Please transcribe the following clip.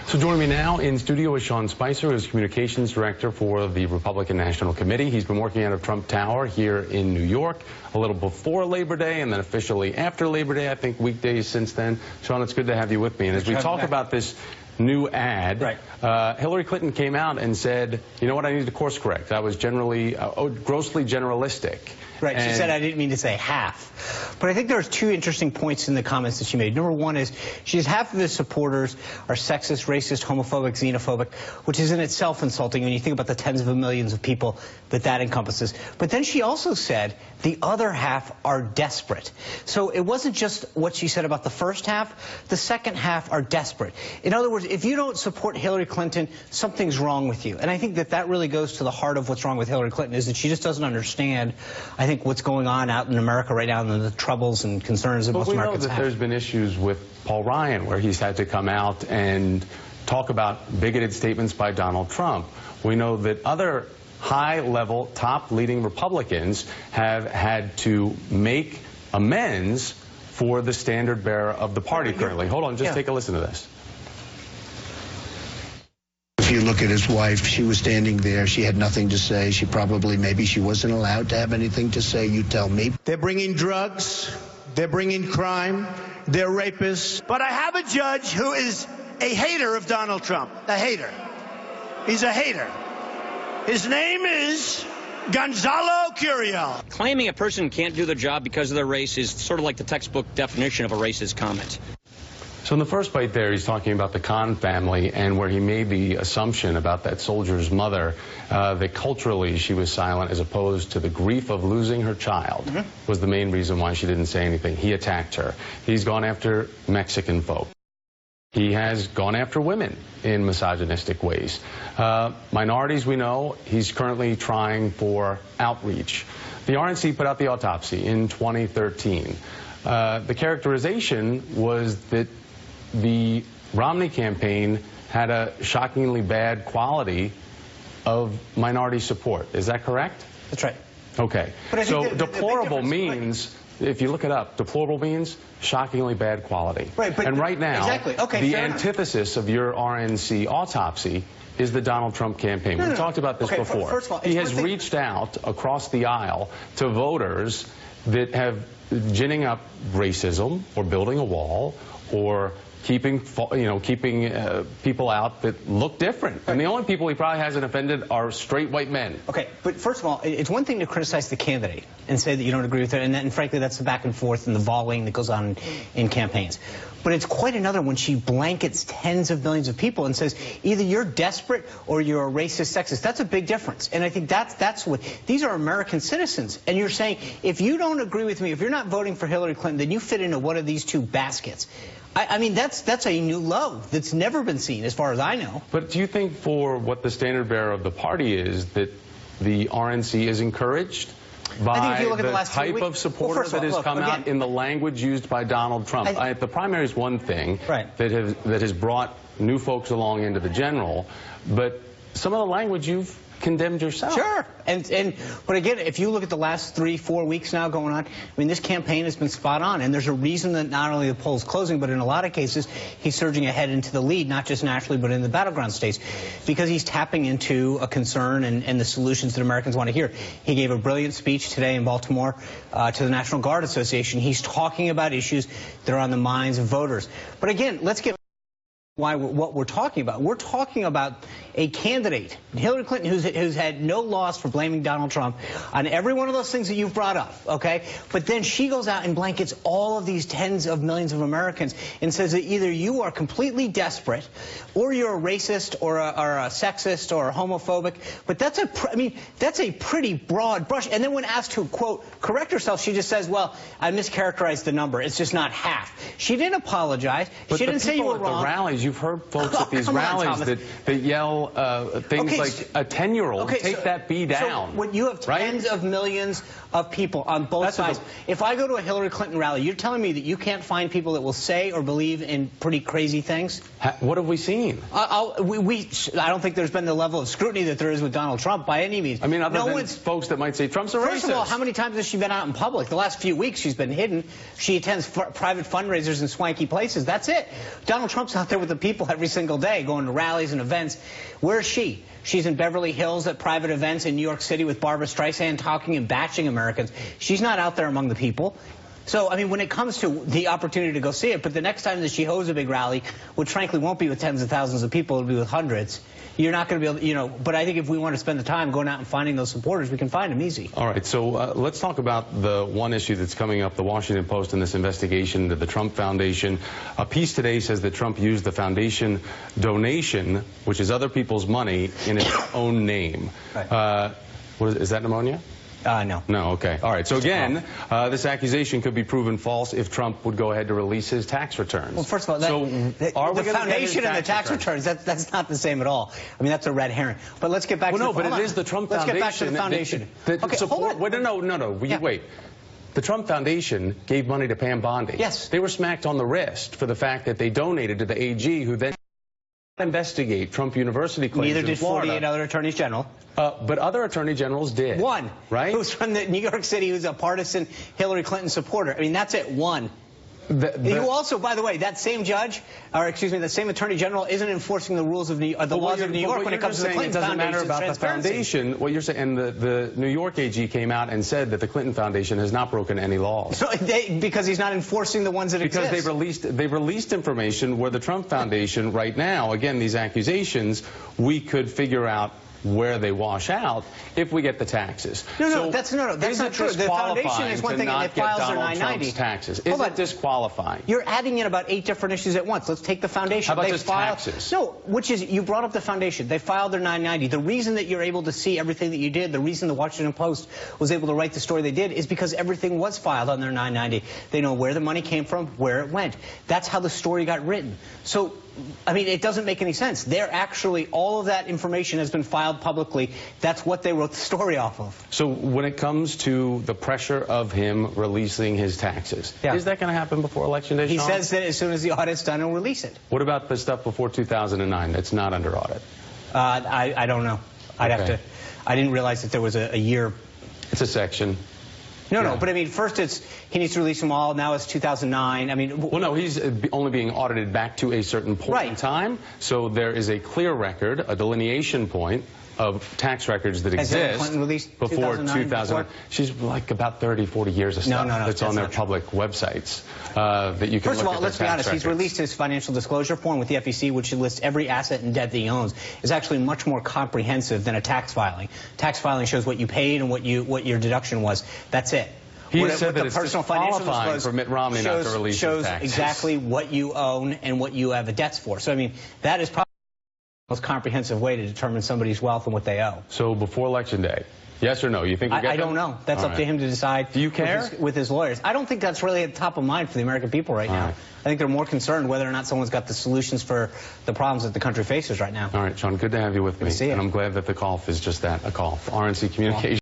So joining me now in studio is Sean Spicer, who's Communications Director for the Republican National Committee. He's been working out of Trump Tower here in New York a little before Labor Day and then officially after Labor Day, I think weekdays since then. Sean, it's good to have you with me. And as we talk about this new ad, Hillary Clinton came out and said, you know what, I need to course correct. I was generally grossly generalistic. Right, she said I didn't mean to say half. But I think there's two interesting points in the comments that she made. Number one is she says half of his supporters are sexist, racist, homophobic, xenophobic, which is in itself insulting when you think about the tens of millions of people that encompasses. But then she also said the other half are desperate. So it wasn't just what she said about the first half. The second half are desperate. In other words, if you don't support Hillary Clinton, something's wrong with you. And I think that really goes to the heart of what's wrong with Hillary Clinton, is that she just doesn't understand, I think, what's going on out in America right now and the troubles and concerns that most Americans have. But we know that there's been issues with Paul Ryan where he's had to come out and talk about bigoted statements by Donald Trump. We know that other high-level, top-leading Republicans have had to make amends for the standard bearer of the party currently. Hold on, just take a listen to this. If you look at his wife, she was standing there. She had nothing to say. Maybe she wasn't allowed to have anything to say. You tell me. They're bringing drugs. They're bringing crime. They're rapists. But I have a judge who is a hater of Donald Trump. A hater. He's a hater. His name is Gonzalo Curiel. Claiming a person can't do their job because of their race is sort of like the textbook definition of a racist comment. So in the first bite there, he's talking about the Khan family and where he made the assumption about that soldier's mother, that culturally she was silent as opposed to the grief of losing her child was the main reason why she didn't say anything. He attacked her. He's gone after Mexican folk. He has gone after women in misogynistic ways. Minorities, we know, he's currently trying for outreach. The RNC put out the autopsy in 2013. The characterization was that the Romney campaign had a shockingly bad quality of minority support. Is that correct? That's right. Okay. So deplorable means, if you look it up, deplorable means shockingly bad quality. Right, but and right now, the antithesis of your RNC autopsy is the Donald Trump campaign. We've talked about this before. First of all, he has reached out across the aisle to voters that have ginning up racism or building a wall or keeping people out that look different. And the only people he probably hasn't offended are straight white men. Okay, but first of all, it's one thing to criticize the candidate and say that you don't agree with it, and frankly, that's the back and forth and the volleying that goes on in campaigns. But it's quite another when she blankets tens of millions of people and says either you're desperate or you're a racist, sexist. That's a big difference. And I think that's what these are American citizens. And you're saying if you don't agree with me, if you're not voting for Hillary Clinton, then you fit into one of these two baskets. I mean, that's a new low that's never been seen, as far as I know. But do you think for what the standard bearer of the party is, that the RNC is encouraged by the type of supporter that has come out in the language used by Donald Trump? The primary is one thing that has brought new folks along into the general, but some of the language you've condemned yourself. Sure. But again, if you look at the last 3-4 weeks now going on, I mean, this campaign has been spot on, and there's a reason that not only the poll's closing, but in a lot of cases, he's surging ahead into the lead, not just nationally, but in the battleground states, because he's tapping into a concern and the solutions that Americans want to hear. He gave a brilliant speech today in Baltimore to the National Guard Association. He's talking about issues that are on the minds of voters. But again, let's get what we're talking about. We're talking about a candidate, Hillary Clinton, who's had no loss for blaming Donald Trump on every one of those things that you've brought up, okay? But then she goes out and blankets all of these tens of millions of Americans and says that either you are completely desperate or you're a racist or a sexist or a homophobic. But that's a pretty broad brush. And then when asked to, quote, correct herself, she just says, well, I mischaracterized the number. It's just not half. She didn't apologize. She didn't say you were wrong. The rallies, you've heard folks at these rallies that yell things like a 10-year-old, take that B down. So when you have tens of millions of people on both sides, if I go to a Hillary Clinton rally, you're telling me that you can't find people that will say or believe in pretty crazy things? What have we seen? I don't think there's been the level of scrutiny that there is with Donald Trump by any means. I mean, other than folks that might say Trump's a racist. First of all, how many times has she been out in public? The last few weeks she's been hidden. She attends private fundraisers in swanky places. That's it. Donald Trump's out there with the people every single day, going to rallies and events. Where's she? She's in Beverly Hills at private events in New York City with Barbara Streisand talking and bashing Americans. She's not out there among the people. So, I mean, when it comes to the opportunity to go see it, but the next time that she holds a big rally, which frankly won't be with tens of thousands of people, it'll be with hundreds, you're not going to be able to, you know, but I think if we want to spend the time going out and finding those supporters, we can find them easy. All right, so let's talk about the one issue that's coming up, the Washington Post and this investigation into the Trump Foundation. A piece today says that Trump used the foundation donation, which is other people's money, in his own name. Right. Is that pneumonia? No. No, okay. All right. So again, this accusation could be proven false if Trump would go ahead to release his tax returns. Well, first of all, the foundation and the tax returns, that's not the same at all. I mean, that's a red herring. But let's get back to but it is the Trump Foundation. Let's get back to the foundation. Okay, hold on. Wait. The Trump Foundation gave money to Pam Bondi. Yes. They were smacked on the wrist for the fact that they donated to the AG, who then investigate Trump University claims Neither in did Florida. 48 other attorneys general. But other attorney generals did. One. Right? Who's from New York City, who's a partisan Hillary Clinton supporter. I mean, that's it. One. You also, by the way, that same judge, or excuse me, the same attorney general isn't enforcing the rules of the laws of New York when it comes to the Clinton Foundation. It doesn't matter about the foundation. What you're saying, and the New York AG came out and said that the Clinton Foundation has not broken any laws. So because he's not enforcing the ones that exist. Because they've released information where the Trump Foundation right now, again, these accusations, we could figure out where they wash out if we get the taxes. That's not true. The foundation is one thing, and it files their 990. Taxes. Is it disqualifying? You're adding in about 8 different issues at once. Let's take the foundation. How about just taxes? No, which is, you brought up the foundation. They filed their 990. The reason that you're able to see everything that you did, the reason the Washington Post was able to write the story they did, is because everything was filed on their 990. They know where the money came from, where it went. That's how the story got written. So, I mean, it doesn't make any sense. They're actually, all of that information has been filed publicly. That's what they wrote the story off of. So when it comes to the pressure of him releasing his taxes, is that going to happen before Election Day, Sean? He says that as soon as the audit's done, he'll release it. What about the stuff before 2009 that's not under audit? I don't know. I'd have to. I didn't realize that there was a year. It's a section. No, but I mean, first he needs to release them all. Now it's 2009. I mean, well, no, he's only being audited back to a certain point in time. So there is a clear record, a delineation point of tax records that exist before 2009. She's like about 30, 40 years of stuff that's on their public websites that you can First of all, let's be honest. He's released his financial disclosure form with the FEC, which lists every asset and debt that he owns. Is actually much more comprehensive than a tax filing. Tax filing shows what you paid and what your deduction was. That's it. He has said that it's disqualifying for Mitt Romney not to release his taxes. Shows exactly what you own and what you have the debts for. So, I mean, that is probably the most comprehensive way to determine somebody's wealth and what they owe. So before Election Day, yes or no? You think I don't know. That's up to him to decide. Do you care? With his lawyers. I don't think that's really at the top of mind for the American people right now. I think they're more concerned whether or not someone's got the solutions for the problems that the country faces right now. All right, Sean, good to have you with me. Good to see you. And I'm glad that the call is just that, a call. RNC Communications.